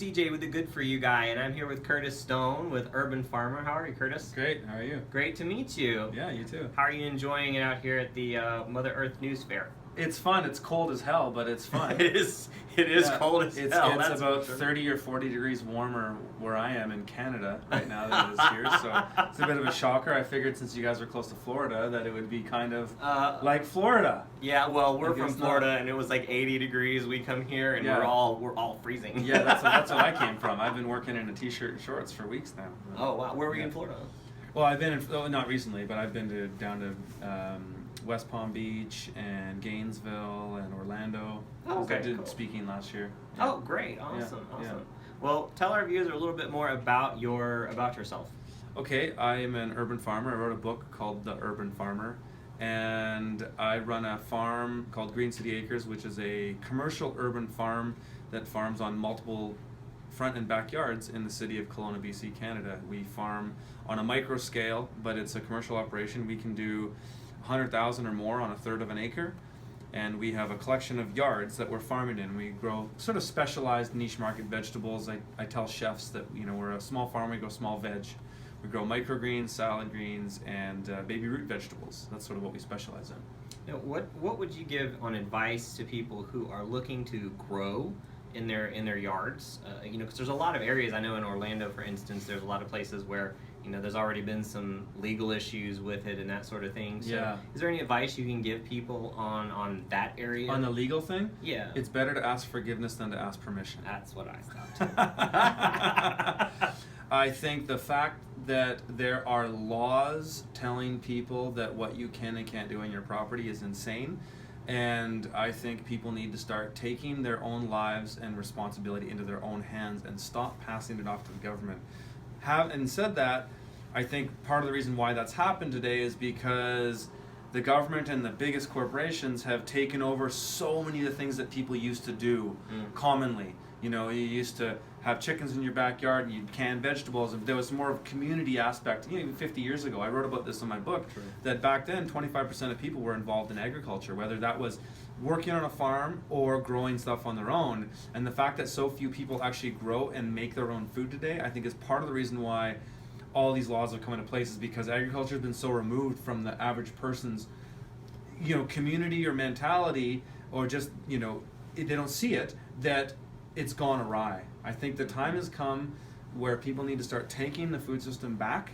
CJ with the Good For You Guy, and I'm here with Curtis Stone with Urban Farmer. How are you, Curtis? Great. How are you? Great to meet you. Yeah, you too. How are you enjoying it out here at the Mother Earth News Fair? It's fun. It's cold as hell, but it's fun. It is cold as hell. It's That's about for sure. 30 or 40 degrees warmer where I am in Canada right now than it is here, so it's a bit of a shocker. I figured since you guys are close to Florida that it would be kind of like Florida. Yeah, well, we're from guess Florida, not. and it was like 80 degrees. We come here, and Yeah. we're all freezing. Yeah, that's what I came from. I've been working in a t-shirt and shorts for weeks now. Oh wow, where were you in Florida? Well, I've been not recently, but I've been down to West Palm Beach and Gainesville and Orlando. Oh, okay, I did cool. speaking last year. Oh, great, awesome. yeah. Well, tell our viewers a little bit more about yourself. Okay, I am an urban farmer. I wrote a book called The Urban Farmer, and I run a farm called Green City Acres, which is a commercial urban farm that farms on multiple front and backyards in the city of Kelowna, BC, Canada. We farm on a micro scale, but it's a commercial operation. We can do 100,000 or more on a third of an acre, and we have a collection of yards that we're farming in. We grow sort of specialized niche market vegetables. I tell chefs that we're a small farm. We grow small veg. We grow microgreens, salad greens, and baby root vegetables. That's sort of what we specialize in. Now, what would you give on advice to people who are looking to grow in their yards? Because there's a lot of areas. I know in Orlando, for instance, there's a lot of places where there's already been some legal issues with it and that sort of thing. So Yeah. Is there any advice you can give people on that area? On the legal thing, Yeah. it's better to ask forgiveness than to ask permission. That's what I thought too. I think the fact that there are laws telling people that what you can and can't do on your property is insane. And I think people need to start taking their own lives and responsibility into their own hands and stop passing it off to the government. Having said that, I think part of the reason why that's happened today is because the government and the biggest corporations have taken over so many of the things that people used to do commonly. You used to have chickens in your backyard and you'd can vegetables, and there was more of a community aspect. Even 50 years ago, I wrote about this in my book, True. that back then 25% of people were involved in agriculture, whether that was working on a farm or growing stuff on their own. And the fact that so few people actually grow and make their own food today, I think is part of the reason why all these laws have come into place, is because agriculture has been so removed from the average person's community or mentality, or just they don't see it, that it's gone awry. I think the time has come where people need to start taking the food system back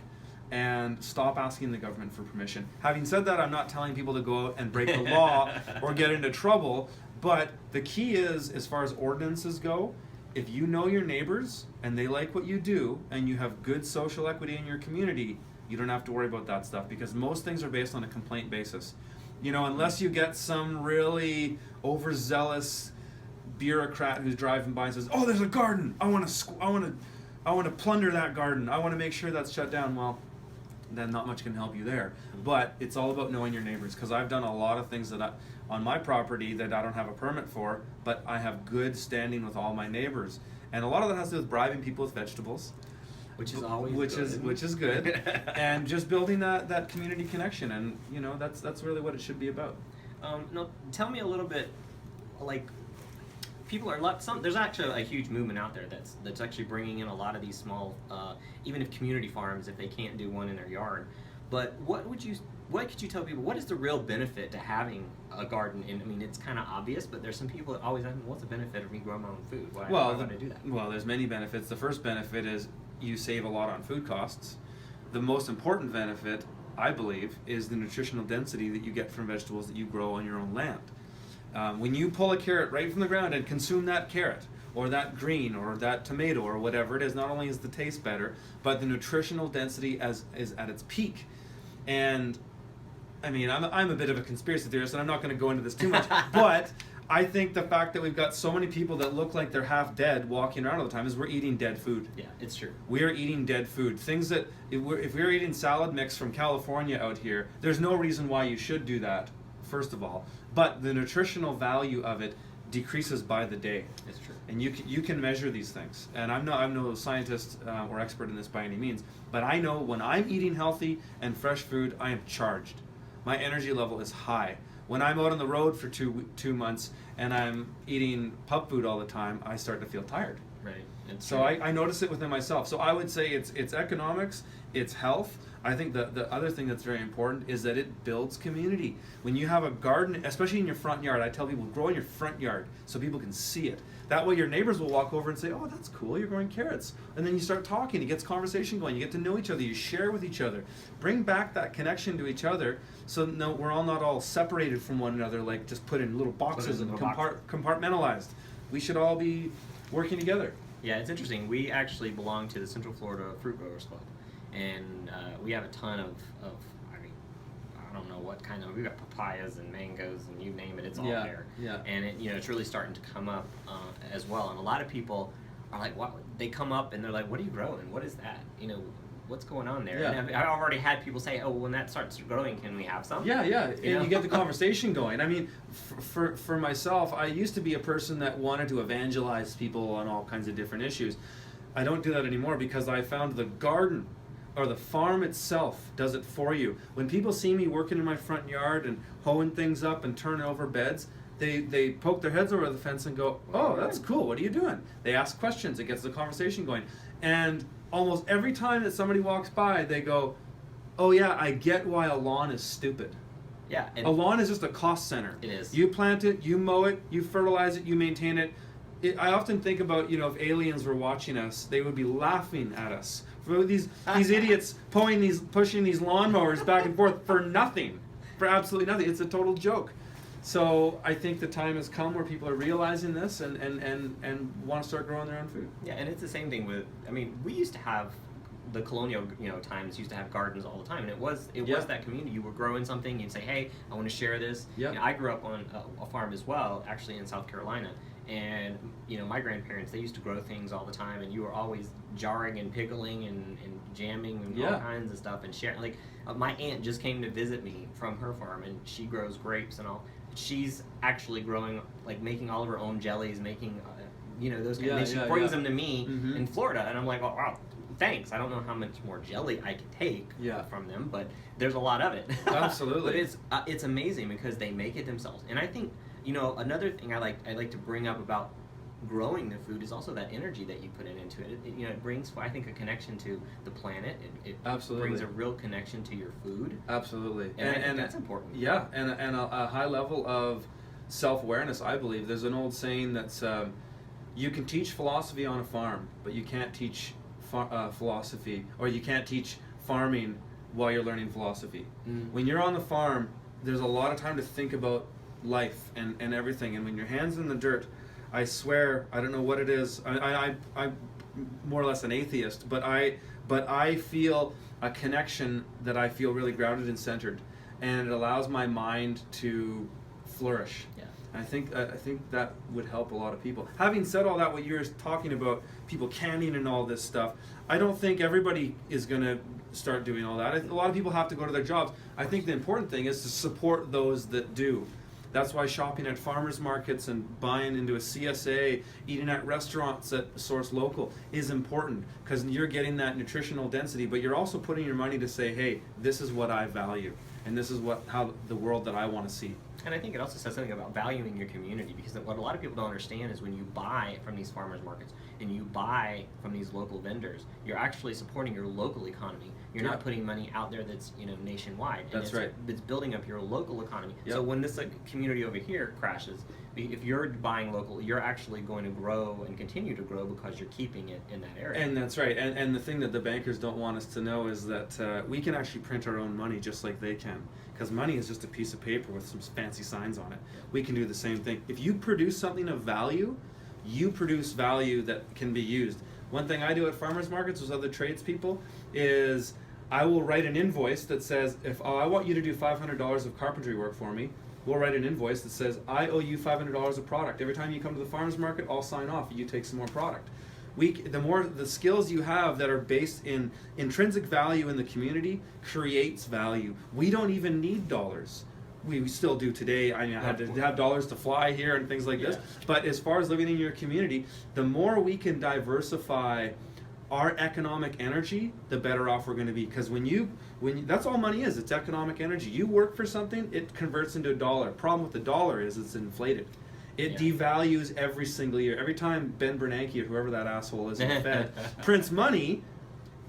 and stop asking the government for permission. Having said that, I'm not telling people to go out and break the law or get into trouble, but the key is, as far as ordinances go, if you know your neighbors and they like what you do and you have good social equity in your community, you don't have to worry about that stuff, because most things are based on a complaint basis. Unless you get some really overzealous bureaucrat who's driving by and says, "Oh, there's a garden. I want to plunder that garden. I want to make sure that's shut down." Well, then not much can help you there. But it's all about knowing your neighbors, because I've done a lot of things on my property that I don't have a permit for, but I have good standing with all my neighbors, and a lot of that has to do with bribing people with vegetables, Which is always which is good, and just building that community connection, and that's really what it should be about. No, tell me a little bit, like, people are there's actually a huge movement out there that's actually bringing in a lot of these small, even if community farms, if they can't do one in their yard. But what could you tell people? What is the real benefit to having a garden? It's kind of obvious, but there's some people that always ask, "What's the benefit of me growing my own food? Why would I do that?" Well, there's many benefits. The first benefit is you save a lot on food costs. The most important benefit, I believe, is the nutritional density that you get from vegetables that you grow on your own land. When you pull a carrot right from the ground and consume that carrot, or that green, or that tomato, or whatever it is, not only is the taste better, but the nutritional density is at its peak. And I'm a bit of a conspiracy theorist, and I'm not going to go into this too much, but I think the fact that we've got so many people that look like they're half dead walking around all the time is we're eating dead food. Yeah, it's true. We are eating dead food. Things that, if we're eating salad mix from California out here, there's no reason why you should do that, first of all. But the nutritional value of it decreases by the day. It's true. And you can measure these things. And I'm no scientist or expert in this by any means, but I know when I'm eating healthy and fresh food, I am charged. My energy level is high. When I'm out on the road for two months and I'm eating pub food all the time, I start to feel tired. Right. It's So true. I notice it within myself. So I would say it's economics, it's health. I think the other thing that's very important is that it builds community. When you have a garden, especially in your front yard, I tell people grow in your front yard so people can see it. That way your neighbors will walk over and say, oh, that's cool, you're growing carrots. And then you start talking, it gets conversation going, you get to know each other, you share with each other. Bring back that connection to each other so no, we're all not all separated from one another, like just put in little boxes and compartmentalized. We should all be working together. Yeah, it's interesting. We actually belong to the Central Florida Fruit Growers Club, and we have a ton of I mean, I don't know what kind of, we've got papayas and mangoes and you name it, it's all there. Yeah. And it, it's really starting to come up as well. And a lot of people are like, what? They come up and they're like, what are you growing? What is that? What's going on there? Yeah. And I've already had people say, oh, when that starts growing, can we have some? Yeah, and you get the conversation going. I mean, for myself, I used to be a person that wanted to evangelize people on all kinds of different issues. I don't do that anymore because I found the garden or the farm itself does it for you. When people see me working in my front yard and hoeing things up and turning over beds, they poke their heads over the fence and go, oh, that's cool, what are you doing? They ask questions, it gets the conversation going. And almost every time that somebody walks by, they go, oh yeah, I get why a lawn is stupid. Yeah. A lawn is just a cost center. It is. You plant it, you mow it, you fertilize it, you maintain it. I often think about, if aliens were watching us, they would be laughing at us. For these idiots pushing these lawnmowers back and forth for nothing. For absolutely nothing. It's a total joke. So I think the time has come where people are realizing this and want to start growing their own food. Yeah, and it's the same thing with, we used to have, the colonial times used to have gardens all the time, and it was that community. You were growing something, you'd say, hey, I want to share this. Yeah. I grew up on a farm as well, actually in South Carolina, and my grandparents, they used to grow things all the time, and you were always jarring and pickling and jamming and all kinds of stuff and sharing. Like my aunt just came to visit me from her farm, and she grows grapes and all. She's actually growing, like making all of her own jellies, making those kind of things. She brings them to me in Florida, and I'm like, oh, wow, thanks. I don't know how much more jelly I can take from them, but there's a lot of it. Absolutely. But it's amazing because they make it themselves. And I think another thing I like to bring up about growing the food is also that energy that you put into it. It brings, I think, a connection to the planet. It Absolutely brings a real connection to your food. Absolutely, and that's important. Yeah, and a high level of self-awareness. I believe there's an old saying that's you can teach philosophy on a farm, but you can't teach philosophy, or you can't teach farming while you're learning philosophy. When you're on the farm, there's a lot of time to think about life and everything, and when your hand's in the dirt, I swear, I don't know what it is. I'm more or less an atheist, but I feel a connection that I feel really grounded and centered, and it allows my mind to flourish. Yeah. And I think that would help a lot of people. Having said all that, what you're talking about, people canning and all this stuff, I don't think everybody is going to start doing all that. A lot of people have to go to their jobs. I think the important thing is to support those that do. That's why shopping at farmers markets and buying into a CSA, eating at restaurants that source local is important, because you're getting that nutritional density, but you're also putting your money to say, hey, this is what I value, and this is how the world that I want to see. And I think it also says something about valuing your community, because what a lot of people don't understand is when you buy from these farmers markets and you buy from these local vendors, you're actually supporting your local economy. You're not putting money out there that's nationwide. And That's right. It's building up your local economy. Yep. So when this community over here crashes, if you're buying local, you're actually going to grow and continue to grow because you're keeping it in that area. And that's right. And the thing that the bankers don't want us to know is that we can actually print our own money just like they can. Because money is just a piece of paper with some fancy signs on it. We can do the same thing. If you produce something of value, you produce value that can be used. One thing I do at farmers markets with other tradespeople is I will write an invoice that says, if I want you to do $500 of carpentry work for me, we'll write an invoice that says, I owe you $500 of product. Every time you come to the farmers market, I'll sign off, you take some more product. The more the skills you have that are based in intrinsic value in the community creates value. We don't even need dollars. We still do today. I had to have dollars to fly here and things like this. But as far as living in your community, the more we can diversify our economic energy, the better off we're going to be. Because that's all money is. It's economic energy. You work for something, it converts into a dollar. Problem with the dollar is it's inflated. It Yeah. devalues every single year. Every time Ben Bernanke or whoever that asshole is in the Fed prints money,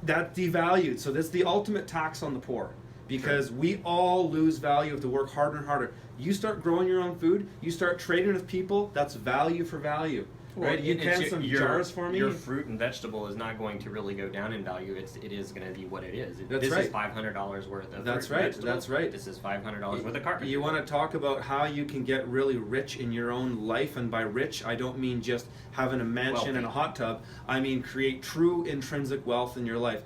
that's devalued. So that's the ultimate tax on the poor, because we all lose value if to work harder and harder. You start growing your own food, you start trading with people, that's value for value. Well, Right? You and can some jars for me. Your fruit and vegetable is not going to really go down in value. It is going to be what it is. That's this right. is $500 worth of That's fruit and right. vegetables. That's right. This is $500 worth of carpet. You want to talk about how you can get really rich in your own life, and by rich, I don't mean just having a mansion and a hot tub. I mean create true intrinsic wealth in your life.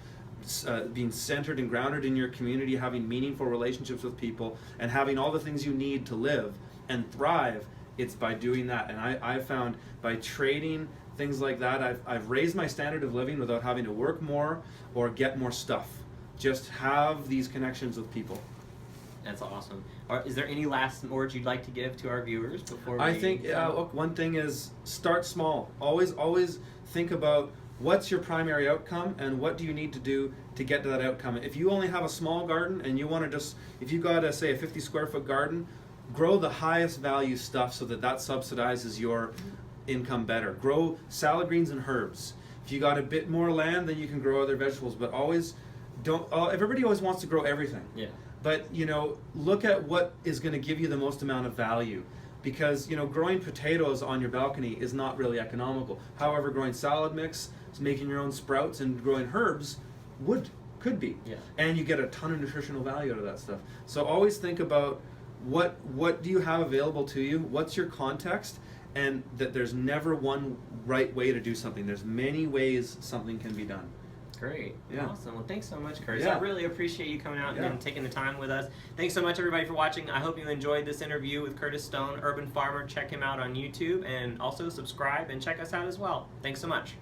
Being centered and grounded in your community, having meaningful relationships with people, and having all the things you need to live and thrive. It's by doing that. And I've found by trading things like that, I've raised my standard of living without having to work more or get more stuff. Just have these connections with people. That's awesome. Is there any last words you'd like to give to our viewers before we... I think look, one thing is start small. Always think about what's your primary outcome and what do you need to do to get to that outcome. If you only have a small garden and you want to just, if you got a, say, a 50 square foot garden, grow the highest value stuff so that subsidizes your income better. Grow salad greens and herbs. If you got a bit more land, then you can grow other vegetables, but always don't, everybody always wants to grow everything. Yeah. But, look at what is going to give you the most amount of value. Because, growing potatoes on your balcony is not really economical. However, growing salad mix, making your own sprouts, and growing herbs could be. Yeah. And you get a ton of nutritional value out of that stuff. So always think about what do you have available to you? What's your context? And that there's never one right way to do something. There's many ways something can be done. Great. Yeah. Awesome. Well, thanks so much, Curtis. Yeah. I really appreciate you coming out Yeah. and taking the time with us. Thanks so much, everybody, for watching. I hope you enjoyed this interview with Curtis Stone, Urban Farmer. Check him out on YouTube, and also subscribe and check us out as well. Thanks so much.